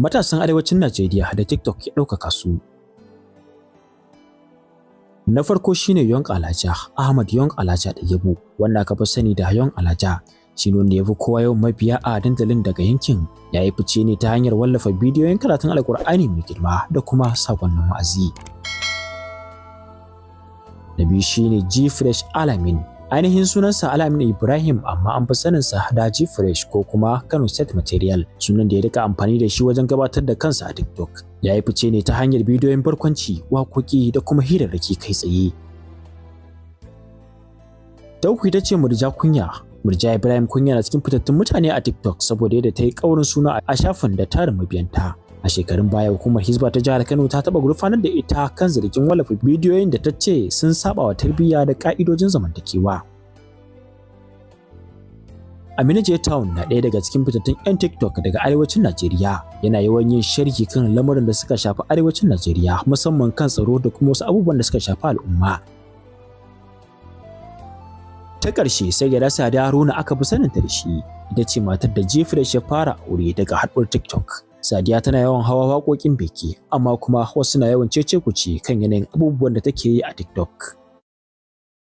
Matasan Arewacin Najeriya da TikTok ya ɗaukaka su. Na farko shine Young Alaja, Ahmad Young Alaja da Yabo, wanda aka fi sani da Young Alaja. Shi ne wanda ya fi kowa yawan mabiya a dandalin daga yankin. Ya yi fice ne ta hanyar wallafa bidiyoyin karatun Alƙur'ani mai girma da kuma sakonnin wa'azi. Na biyu shine G-Fresh Alamin. Ainihin sunansa Alamin Ibrahim, amma an fi saninsa da G-Fresh ko kuma Kano State Material, sunan da ya rika amfani da shi wajen gabatar da kansa a TikTok. Ya yi fice ne ta hanyar bidiyoyin barkwanci, waƙoƙi da kuma hirarraki kai tsaye. Ta uku ita ce Murja Kunya. Murja Ibrahim Kunya na cikin fitattun mutane a TikTok saboda yadda ta yi ƙaurin suna a shafin da tarin mabiyanta. A shekarun baya hukumar Hizba ta jihar Kano ta taɓa gurfanar da ita kan zargin wallafa bidiyoyin da ta ce sun saba wa tarbiyya da ƙa'idojin zamantakewa. Aminu J Town na ɗaya daga cikin fitattun 'yan TikTok daga Arewacin Najeriya. Yana yawan yin sharhi kan lamarin da suka shafi Arewacin Najeriya, musamman kan tsaro da kuma wasu abubuwan da suka shafi al'umma. Ta ƙarshe sai Gyada Sadiya Haruna aka fi saninta da shi, ita ce matar da G-Fresh ya fara aure daga haɗuwar TikTok. Sadiya tana yawan hawa waƙoƙin biki, amma kuma wasu na yawan cece-kuce kan yanayin abubuwan da take yi a TikTok.